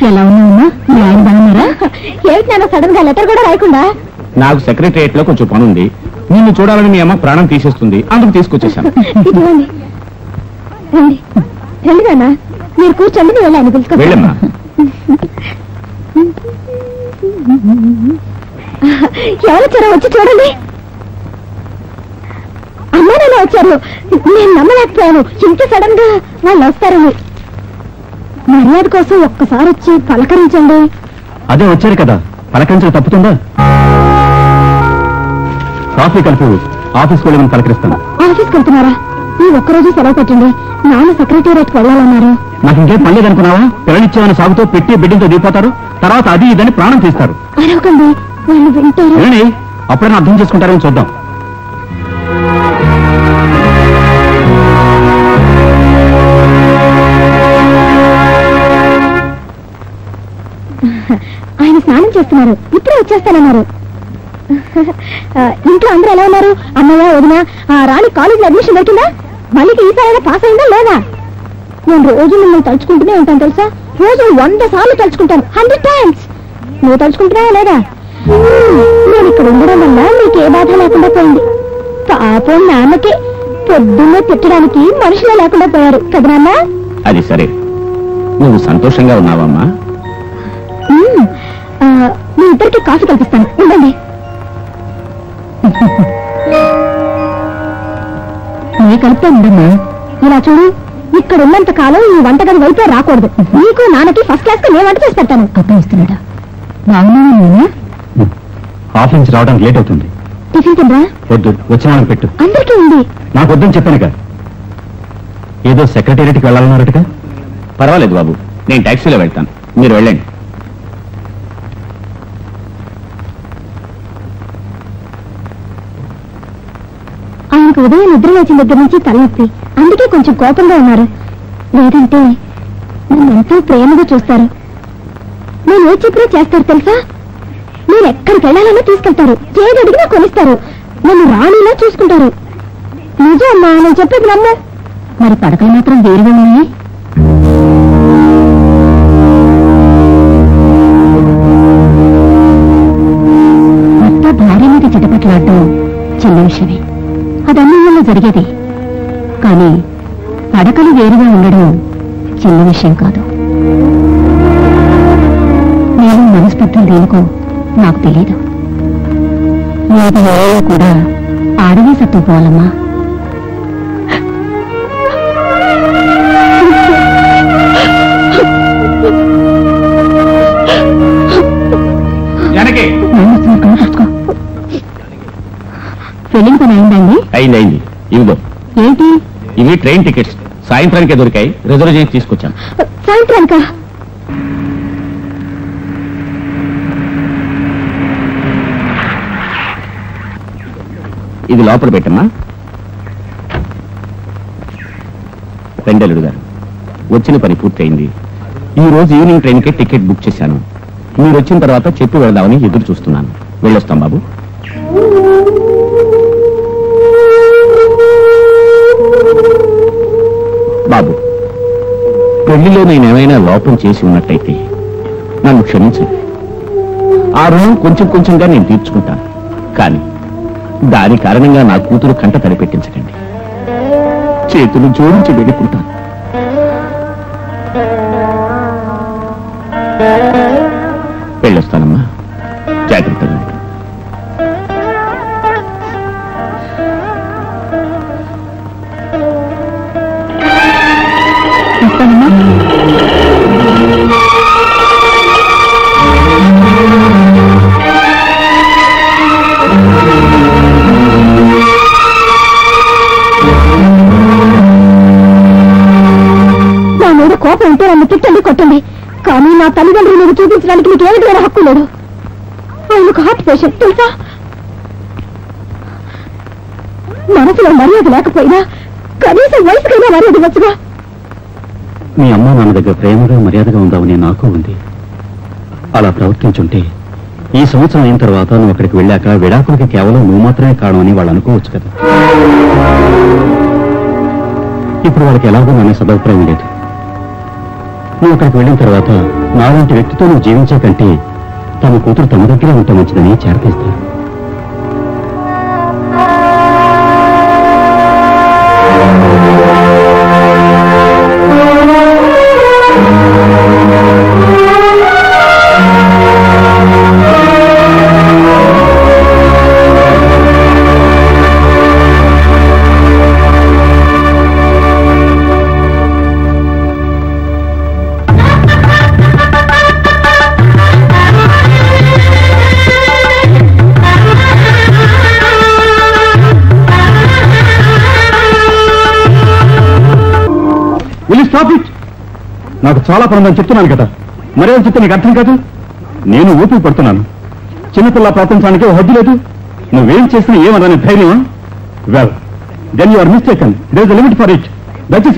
ఎలా ఉన్నావమ్మా? మీ ఆయన బాగున్నారా? ఏంటి నాన్న సడన్ గా లెటర్ కూడా రాయకుండా? నాకు సెక్రటరియట్ లో కొంచెం పని ఉంది, నిన్ను చూడాలని మీ అమ్మ ప్రాణం తీసేస్తుంది, అందుకు తీసుకొచ్చేసాను. రండి రండి నాన్న, మీరు కూర్చోండి, నేను వెళ్ళాను తెలుసుకో. వెళ్ళమ్మా. ఎవరొచ్చారో వచ్చి చూడండి. అమ్మా నాన్న వచ్చారు, నేను నమ్మలేకపోయాను ఇంత సడన్ గా వాళ్ళు వస్తారని. మర్యాద కోసం ఒక్కసారి వచ్చి పలకరించండి. అదే వచ్చారు కదా, పలకరించడం తప్పుతుందా? కాఫీ కలిపి ఆఫీస్కి వెళ్ళమని పలకరిస్తాను. ఆఫీస్కి వెళ్తున్నారా? ఈ ఒక్కరోజు సెలవు పెట్టండి, నాన్న సెక్రటేరియట్ వెళ్ళాలన్నారు. నాకు ఇంకేం పర్లేదు అనుకున్నావా? పిల్లనిచ్చేవని సాగుతో పెట్టి బిడ్డతో దిగిపోతారు, తర్వాత అది ఇదని ప్రాణం తీస్తారు. అరవకండి, వాళ్ళు వింటారు. అప్పుడైనా అర్థం చేసుకుంటారని చూద్దాం. ఆయన స్నానం చేస్తున్నారు, ఇప్పుడే వచ్చేస్తానన్నారు. ఇంట్లో అందరూ ఎలా ఉన్నారు? అమ్మయ్య, వదిన, రాణి కాలేజీలో అడ్మిషన్ దొరికిందా? మళ్ళీ ఈసారి పాస్ అయిందా లేదా? నేను రోజు మిమ్మల్ని తలుచుకుంటూనే ఉంటాను తెలుసా, రోజు 100 సార్లు తలుచుకుంటాను, 100 times. నువ్వు తలుచుకుంటున్నావా లేదా? నేను ఇక్కడ ఉండడం వల్ల నీకు ఏ బాధ లేకుండా పోయింది. పాపం నాన్నకి పొద్దున్నే తిట్టడానికి మనుషులే లేకుండా పోయారు కదా నాన్న? అది సరే, నువ్వు సంతోషంగా ఉన్నావమ్మా? మీ ఇద్దరికి కాఫీ కల్పిస్తాను, ఉండండి. నే కలుపుతానుండమ్మా. ఇలా చూడు, ఇక్కడ ఉన్నంత కాలం ఈ వంటగది వైపే రాకూడదు. నీకు నాన్నకి ఫస్ట్ క్లాస్ గా నేను వంట చేసి పెడతాను. అబ్బాయి ఇస్తున్నాడా? బాగున్నాను. ఆఫీస్ నుంచి రావడానికి లేట్ అవుతుంది. టిఫిన్ తిందా? వద్దు, వచ్చిన వాళ్ళకి పెట్టు. అందరికీ ఉంది. నాకు వద్దని చెప్పాను కదా. ఏదో సెక్రటేరియట్కి వెళ్ళాలన్నారటగా? పర్వాలేదు బాబు, నేను టాక్సీలో వెళ్తాను, మీరు వెళ్ళండి. ఆయనకు ఉదయం నిద్ర లేచిన దగ్గర నుంచి తలనొప్పి, అందుకే కొంచెం కోపంగా ఉన్నారు. లేదంటే నన్ను ఎంతో ప్రేమగా చూస్తారు. నేను ఏ చెప్పినా చేస్తారు తెలుసా? నేను ఎక్కడికి వెళ్ళాలన్నా తీసుకెళ్తారు, ఏది అడిగినా కొనిస్తారు, నన్ను రాణిలా చూసుకుంటారు. నిజం అమ్మా, నేను చెప్పేది నమ్మ. మరి పడకలు మాత్రం వేరుగా ఉన్నాయి. భర్త భార్య మీద చిటపట్లాడడం చిన్న విషయమే, అది అన్నిళ్ళలో జరిగేది. కానీ పడకలు వేరుగా ఉండడం చిన్న విషయం కాదు. నేను మనస్పర్ధలు దేనికో నాకు తెలీదు. ఏది ఏదో కూడా ఆడవే సత్తుపోవాలమ్మా. వెళ్ళిన పని అయిందండి? అయింది. ఇవిగో. ఏంటి? ఇవి ట్రైన్ టికెట్స్, సాయంత్రానికే దొరికాయి, రిజర్వ్ చేసి తీసుకొచ్చాను. సాయంత్రానికా? ఇది లోపల పెట్టమ్మా. పెండలుడు గారు, వచ్చిన పని పూర్తయింది. ఈ రోజు ఈవినింగ్ ట్రైన్కే టికెట్ బుక్ చేశాను. మీరు వచ్చిన తర్వాత చెప్పి వెళదామని ఎదురు చూస్తున్నాను. వెళ్ళొస్తాం బాబు. బాబు, పెళ్లిలో నేనేమైనా లోపం చేసి ఉన్నట్టయితే నన్ను క్షమించండి. ఆ రుణం కొంచెం కొంచెంగా నేను తీర్చుకుంటాను. కానీ దాని కారణంగా నా కూతురు కంట తడిపెట్టించకండి. చేతులు జోడించి వేడుకుంటాను. వెళ్ళొస్తానమ్మా, జాగ్రత్తగా. నా మీద కోపం ఉంటే నన్ను తిట్టండి, కొట్టండి, కానీ నా తల్లిదండ్రుల మీద చూపించడానికి మీకు ఏమిటి వేరే హక్కు లేదు. ఆయనకు హార్ట్ పేషెంట్ తెలుసా? మనసులో మర్యాద లేకపోయినా కనీసం వయసుకైనా మర్యాద వచ్చుగా. మీ అమ్మ నాన్న దగ్గర ప్రేమగా మర్యాదగా ఉందామని నాకు ఉంది. అలా ప్రవర్తించుంటే ఈ సంవత్సరం అయిన తర్వాత నువ్వు అక్కడికి వెళ్ళాక విడాకులకి కేవలం నువ్వు మాత్రమే కారణమని వాళ్ళు అనుకోవచ్చు కదా. ఇప్పుడు వాళ్ళకి ఎలాగో నన్ను సదభిప్రాయం లేదు. నువ్వు అక్కడికి వెళ్ళిన తర్వాత నాలాంటి వ్యక్తితో నువ్వు జీవించే కంటే తమ కూతురు తమ దగ్గరే ఉంటే మంచిదని చేరతీస్తాను. Stop it. నాకు చాలా పనుందని చెప్తున్నాను కదా, మరేం చెప్తే నీకు అర్థం కాదు. నేను ఊపిరి పడుతున్నాను. చిన్నపిల్ల ప్రపంచానికి హద్దు లేదు. నువ్వేం చేసినా ఏమన్నా ధైర్యమా? Well then you are mistaken. There is a limit for it. That is